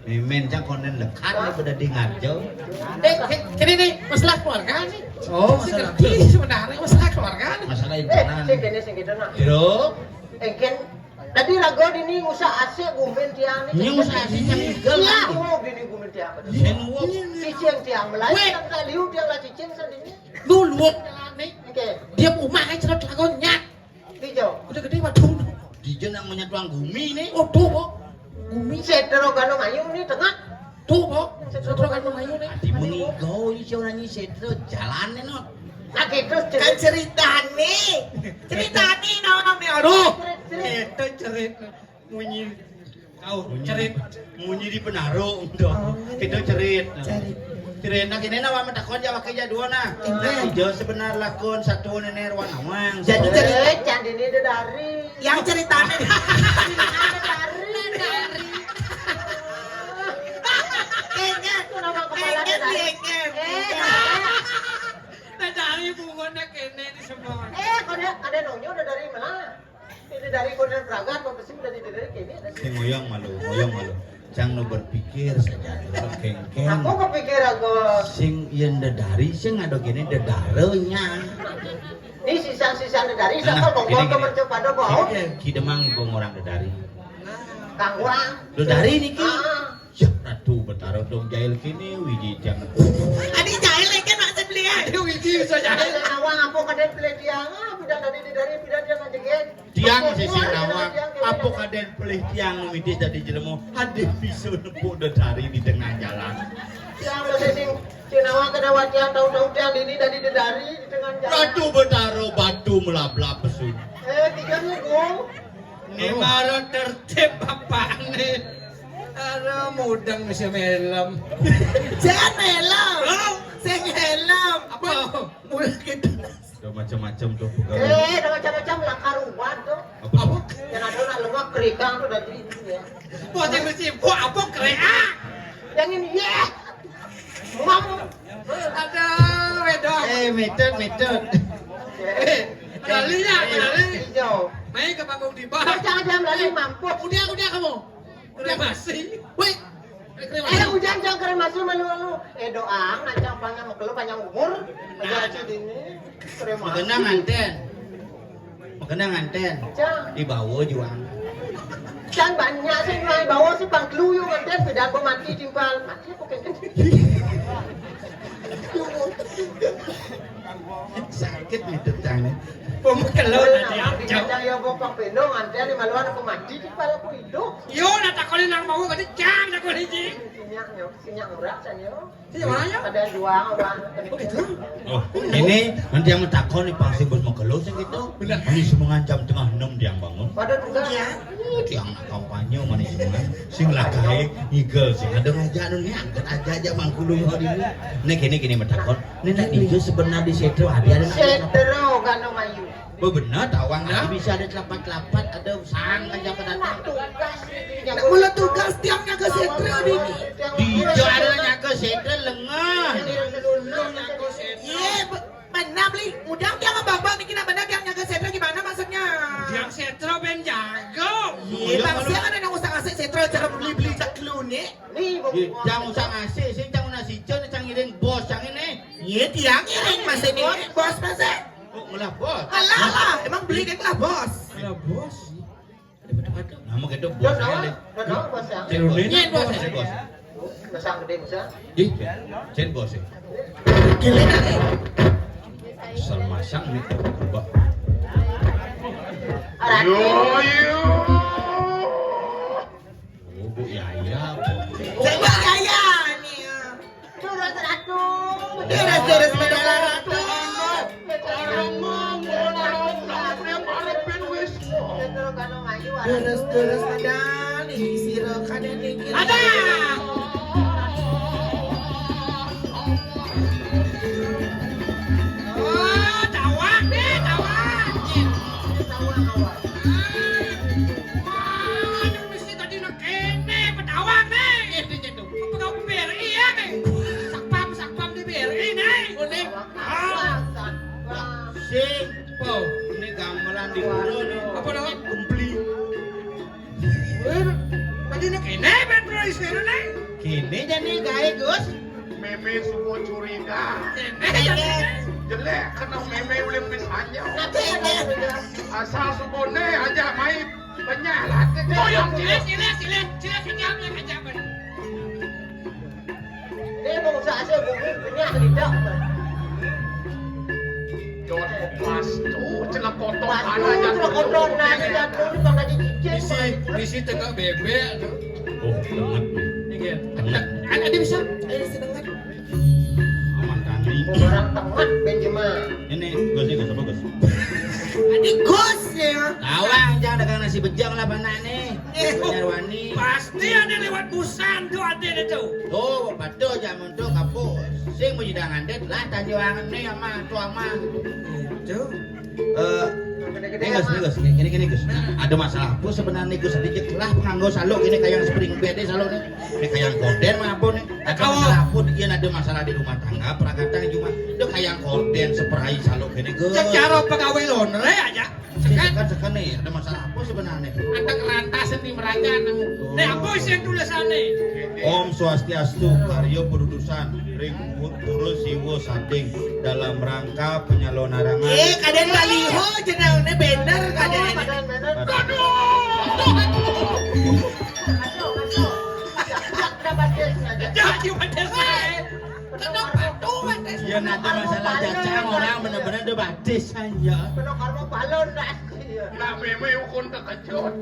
Memen cang konen lekat ne bodadi ngajo. Kini nih masalah keluarga nih. Oh Sing masalah. ngerti sebenarnya masalah keluarga nih. Masalah internal. Sing kene sing gitu na. Jero Engken Tadi rago dini ngusah ase gumen tiang Ini ngusah ase tiang igel. Iya, ngomong dini gumen tiang. Sen wong. Cicing tiang Melayu kan kaliu tiang lah cicing sadini. Dulu nih. Oke, Dia rumah aja cerot lagonnya. hijau. Udah gede waduh. Dijen yang menyatuang gumi nih. Oh tuh kok. Bumi Setero gano mayung nih tengah. tuh kok. Setro kan mayu nih. Adi mengigo iki ora nyi setro jalane no. Nah gitu Kan ceritane. Ceritane namanya aduh. Itu cerit munyi kau cerit Munyi di penaro dong. Kita cerit. Cerit nak ini nama takon Jawa ke jaduana. Ijo sebenar lakon satu nener wanawang. Jadi cerit candi ini dari. yang ceritane. dari bungonya kene di semua. Ada nonyo udah dari mana? Ini dari Kodan Pragat, pembesi udah dari kini. Sing ngoyong malu. Jangan berpikir saja, kengkeng. Aku kepikir aku. Sing yen dedari sing ado gini dedarenya. Ini sisa-sisa dari sama bongkol ke mercepada bau. Kidemang ibu orang dedari. Kang Wang. Dedari niki. Ah. Ya ratu betaro dong jahil kini wiji jangan. Adi jahil kan nak sebeli. Aduh ini bisa Ada jadi. nawang apa kaden pilih tiang. Bidang dari bidang dia ngajeget. Tiang sisi nawang. Apa kaden pelih tiang midis dari jelemu. Hadeh bisa nepuk dedari di tengah jalan. Tiang lo sesing Cinawa kena wajah tahu-tahu tiang ini dari di tengah jalan. Ratu betaro batu melabla pesun. Tiganya gong. Ini baru tertib bapak nih. Ada mudang masih melam. Jangan melam. Sing helm. Apa? Mulai gitu. Udah macam-macam tuh pegawai. Ada macam-macam lakar ubat tuh. Apa? Yang ada nak lemak kerikang tuh dari itu ya. Buat yang mesti buat apa krea? Yang ini ya. Mam. Ada wedok. Metode. Medalinya, medali. Hijau. Main ke panggung di Kau bawah. jangan lagi mampus. Udah kamu. Udah masih. Wih. Hujan jangan keren masuk malu-malu. Doang, ngancang panjang umur. Panjang ini. Keren masuk. Makanya nganten. Jangan. Di bawah juang. Jangan banyak sih mulai bawa si pangklu yung nganten. Beda aku mati timpal. Mati apa kayak Sakit metode tangan. Pemekelon tadi aja. Jangan ya bapak pendong nganten. Di maluan aku mati timpal aku hidup. Yo natakolin lang mau kasi jam na ko hiji. Sinyak murah saya. Sinya mana ya? Ada dua orang. Oh, ini nanti yang mentakon nih pasti bos mengeluh sih gitu. Benar. Manis semangat jam tengah 6 dia bangun. Pada juga. Tiang nak kampanye manis semangat. Sing lakai igel sing ada aja nih angkat aja mangkulung hari ini. Nih gini mentakon. Nih nak itu sebenarnya di situ ada Setero gano mayu. benar tawang nanti bisa ada telapat-telapat ada sang aja pendatang. Nak mula tugas tiangnya ke setro ini. Dijo adanya ke setel lengah. Ye, benar beli. Mudang dia ngebabak nih kena benar tiangnya ke setro gimana maksudnya? Yang setro ben jago. Ye, bangsa kan ada usah ngasih setro cara beli-beli cak nih. Jangan usah ngasih, sing jangan nasi jon cang ngiring bos cang ini. Ye, tiang iring mas ini. Bos mas. Oh, malah bos. Alah, emang beli kan lah bos. Ala bos. Nama kita bos ini. Cen bos. Cen bos. Besar gede besar. Ih, cen bos. Gila nih. Asal masang nih berubah. Yo. Oh, Bu Yaya. Coba kaya nih. Turun ratu. Terus bedala ratu. Terus medal siro kada dikit. Ada. Oh, tawak deh, tawak. Aduh, mesti tadi nak kene, petawak nih. Apa kau BRI ya nih? Sakpam di BRI nih. Unik. Sing, po, ini gamelan di kulo nih. Apa nama? Kumpli. Tadi nak kene, ben bro, isero nih. Kini jadi gaya Gus. Meme semua curiga. Kene jadi. Jelek kena meme boleh misalnya. Asal subone aja main penyalat ke Boyong sile kejamnya kejaman. Ini mau usaha aja bumbunya tidak. Jangan pas tuh celah kotor Pas mana aja. itu kotor nasi jatuh di bangga cicit. Misi tengah bebek tuh. Oh, banget nih. Ini Tengah. ada bisa. Sedangkan Aman kami. Orang tengah Benjamin. Ini Gus nih, Gus apa Gus? adik Gus ya. Awang jangan dagang nasi bejang lah banak nih. Penyarwani. Pasti ada lewat busan tuh ada itu. Tuh, betul jamun tuh kapus. Sing mau jidangan det lah tanjuangan nih ama tuh ama. Itu. Gede-gede Ini Gus, gini Gus. Ada masalah apa sebenarnya Gus? Sedikit lah penganggo saluk ini kayak spring bed saluk nih. Ini kayak korden mah apa nih? Ada masalah apa? Dia ada masalah di rumah tangga, perakatan cuma itu kayak korden seperai saluk ini Gus. Secara pegawai lonre aja. Sekan nih, ada masalah apa sebenarnya? Ada kerantasan di merajaan. Nih apa isi yang tulisannya? Om Swastiastu Karyo Perudusan Ring Turun Siwo Sading dalam rangka penyalon larangan. Kaden baliho jenengnya bener kaden. Jadi wadah saya. Kenapa tuh wadah saya? Ya nanti masalah jajang orang bener-bener udah badis aja. Penuh karma balon nasi. Nah meme ukun terkejut.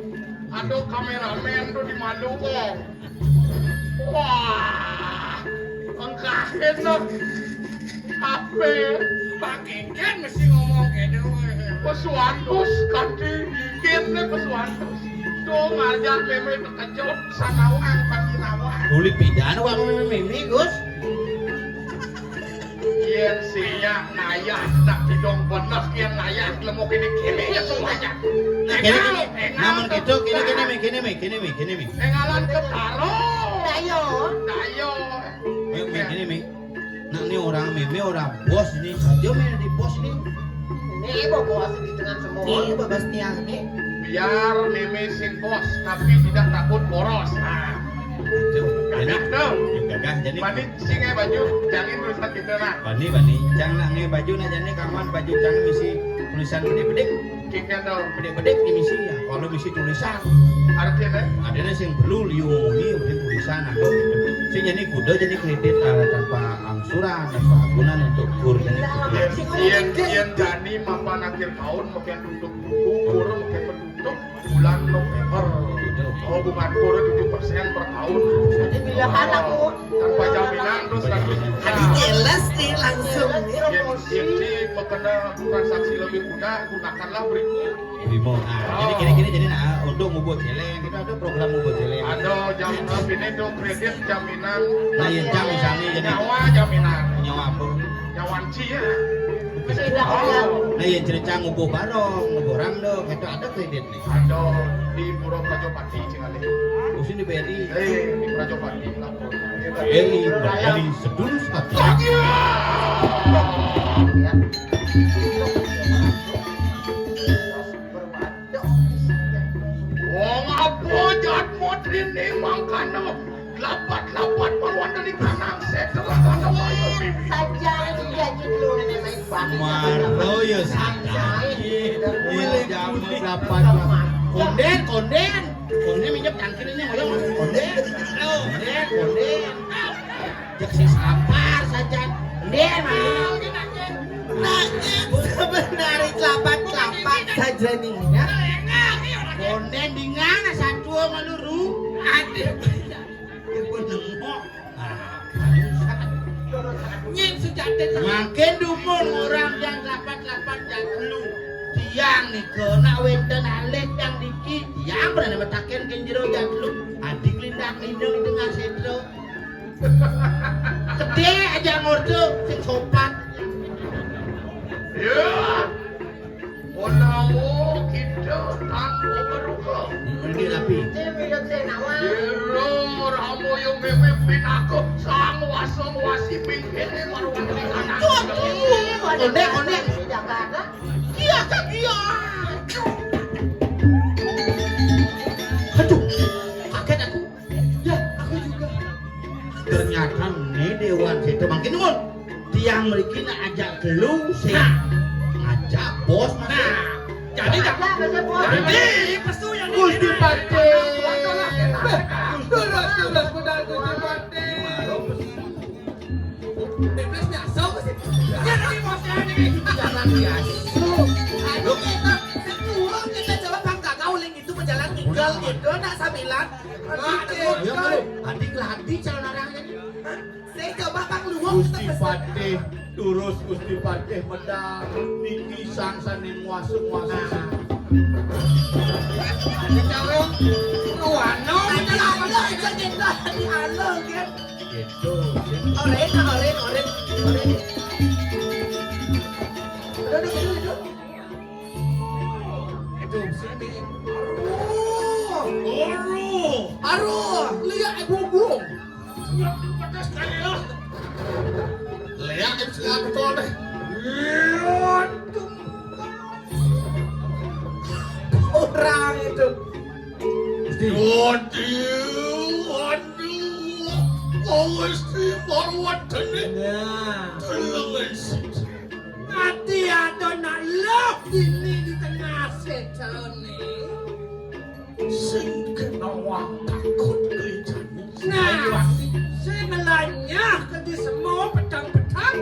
Aduh kameramen tuh di malu. Wah, engkahin loh. HP Pakai kan mesti ngomong gitu. pesuandus kanti bikin nih pesuandus. Tuh ngajak meme terkejut sanawang pagi nawang. Tuli pidana wak mimi Gus. Yen siya nayah nak didong bener yen nayah lemuk ini kini ya semuanya. Nah gini, namun gitu, gini mi. Engalan ketaro. Ayo. Dayo. Gini mi. Nah ini orang mimi orang bos ini saja main di bos ini. Ini ibu bos di tengah semua. Iya babas tiang nih. Biar meme sing bos tapi tidak takut boros. Nah, Jadi, gagah tuh. gagah jadi. Mani singe baju jangan tulisan gitu nah. Bani, jangan nge baju na jadi kawan baju jangan misi tulisan bedek-bedek, Kiknya tuh. bedek-bedek di misi ya. Kalau misi tulisan, Artinya ada sing perlu liungi mungkin tulisan atau gitu. Sing jadi kuda jadi kredit tanpa angsuran, tanpa agunan untuk kur jadi kuda. yen jani mapan akhir tahun makin duduk kur makin penduduk bulan November. Oh bunga kur 7% per tahun. Jadi bila kan aku Tanpa jaminan terus lanjut. Adik jelas nih langsung. Jadi mengenai transaksi lebih mudah gunakanlah berikut. Bimo. Nah, jadi gini jadi nah untuk ngubur celeng kita ada program ngubur celeng. Ada jaminan ini tuh kredit jaminan. Nah, yang jam misalnya jadi Nyawa jaminan. nyawa apa? Nyawanci ya. tidak yang Nah, yang cerita ngubur barong, nguburang dong, itu ada kredit nih. Ada di Puro Prajopati Cingali. Usin di BRI. Di Prajopati lapor. BRI sedulur sekali. Wong apa jat modrin nih mangkano lapat-lapat paluan dari kanang setelah kata bayo bibi. saja dia judul ini main bang. Maro ya sakit. Ini jam berapa? Konden minyak cangkirnya ngoyong konden. Jak si sampar saja. Konden mah. Sebenarnya kelapat-kelapat saja nih ya. Konden dingan satu maluru. Aduh. Nengok. Nying sejaten Makin dumun orang yang lapat-lapat yang lu tiang nih kena wenten alit yang dikit yang berani betakin kenjero yang lu adik lindak lindung itu ngasih lu gede aja ngordo sing sopan Ya. Onamu kita tanpa beruka. ini tapi Ini video senawa. Iro ramu yang memimpin aku sang wasi pingkirnya maruan dari kanan. Konde di Jakarta. Iya kan iya. aduh kaget aku ya aku juga ternyata nih dewan situ makin nuhun tiang mereka nak ajak lu sih ngajak bos Nah, jadi Ada bahasa bos. jadi pesu yang Gus Asu. Aduh kita ketua kita coba bangga kauling itu berjalan tinggal gitu nak sambilan. Adik latih calon orangnya. Saya coba bang luwung Gusti Patih turus Gusti Patih medal niki sangsan ing wasung-wasung. Ada calon ruano. Ada apa itu kita di alo kan. Gitu. Oren. Duduk. Itu sini. Aduh, lihat ibu gulung. Lea siap betul deh. Orang itu. Hati ada nak lok ini di tengah setan ni. Sing kena wang takut kerjanya. Nah, saya melanya ke di semua petang-petang.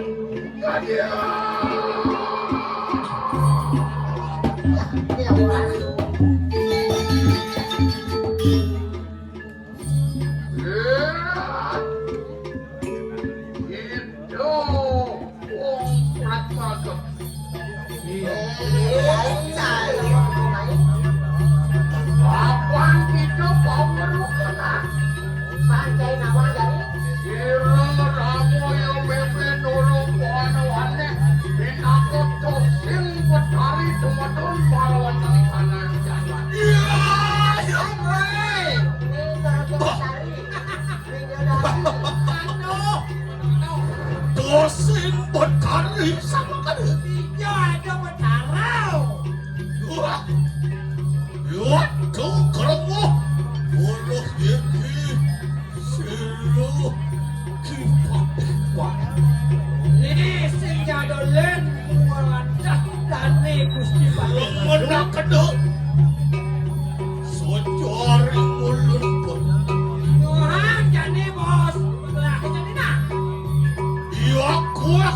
Dosen bertari sama kan? Iya, ada bertarau. Ya, tuh keremo. Bodoh ini. Silu. Kipak. Ini senjata len meladah dan Gusti Patih. Lemah kedok. Sojari mulun pun. Tuhan jadi bos. Belah jadi nak. Ya, kue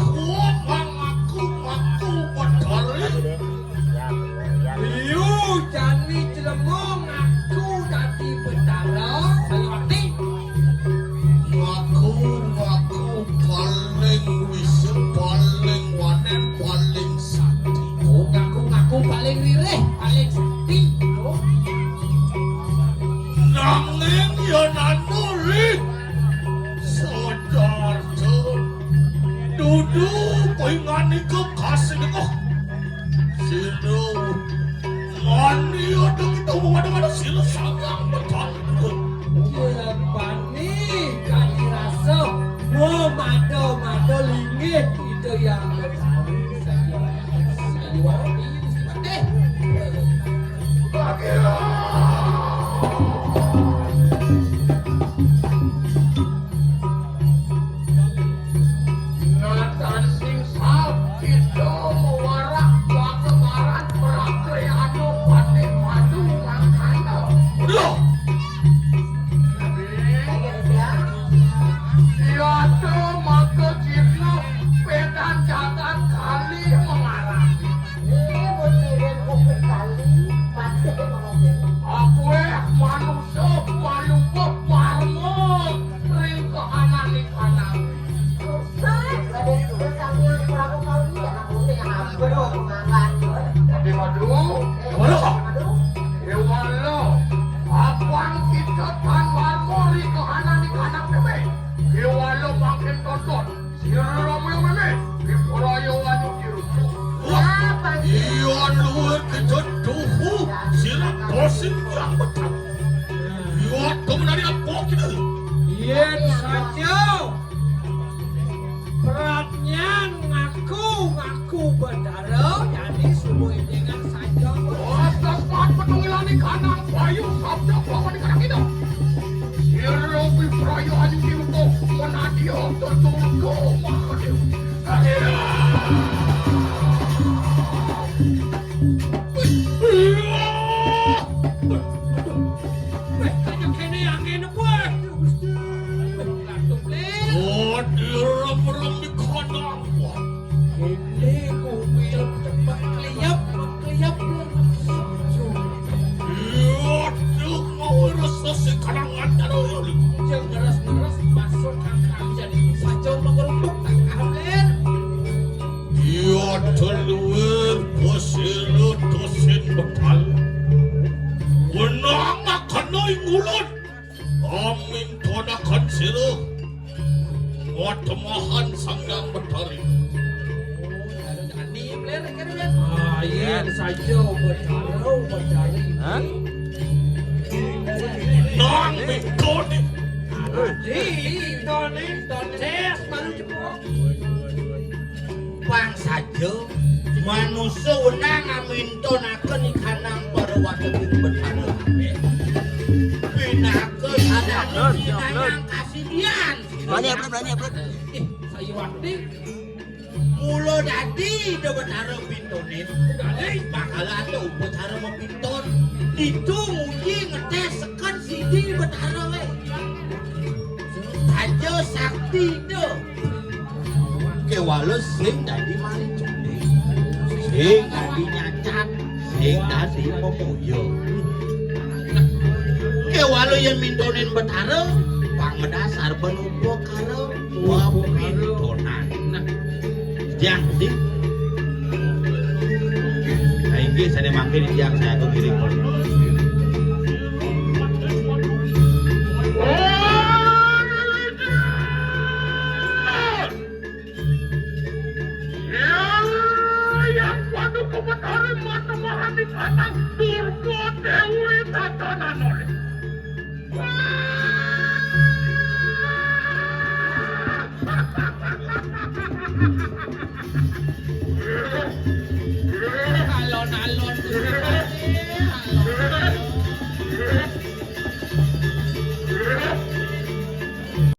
maku bertari. Liu jadi jelemong aku jadi bertarau. Saya mati. Ngaku paling wis paling wanen paling sakti. Ngaku paling lirih, paling sakti. Nanging ya nanuri sadar dudu pengen ke kasih kok sino mani ada kita mau ada sila sangang betul. Pani kali rasa mau mado linggih itu yang bertahu saya wani Natan sing itu warak kemaran berakreano pati madu mangkana. Udah. Ya tuh maka cipno pedan jagat kali mengarah. Aku manusia maluku marmut ring ke anak di kanan. Jadi madu, hewan lo, apaan kita tan marmori ke anak di kanan bebe. Hewan lo makin tonton, sirah lo bebe, di purayo anu kirutu. Iyan luar kejodohu, sirah dosin yang betul. Iyan kemenari apa kita? Yen saja beratnya ngaku berdarah jadi semua dengan saja Atas mat penunggilan di kanan, bayu sabda bawa di kanan kita. Sirah biprayo anu kirutu, menadio tertunggu makanya. Aing ngulon. Amin tonakan sireuh. Watemahan sanggang betari. Air saja bercari. Nang mitoni. Pang saja manusia wenang amintonakeun ikanang para wateting betara kabeh. Pinake sadana kinayang kasidian. Berani. Mula dadi de betara pintonin. Bakal atuh betara mapinton. Itu muji ngetesekeun siji betara we. Aja sakti de. Kewales sing dadi maricone. Sing dadi nyacat, sing dadi pemuyo. Kewalo yang mintonin betara, pangmedasar benumpuk karo wapintonan. Yang penting, nah ini saya makin yang saya tuh kirim. Yang padu kubetari mata mahani katang Durga Dewi Tatanan oleh.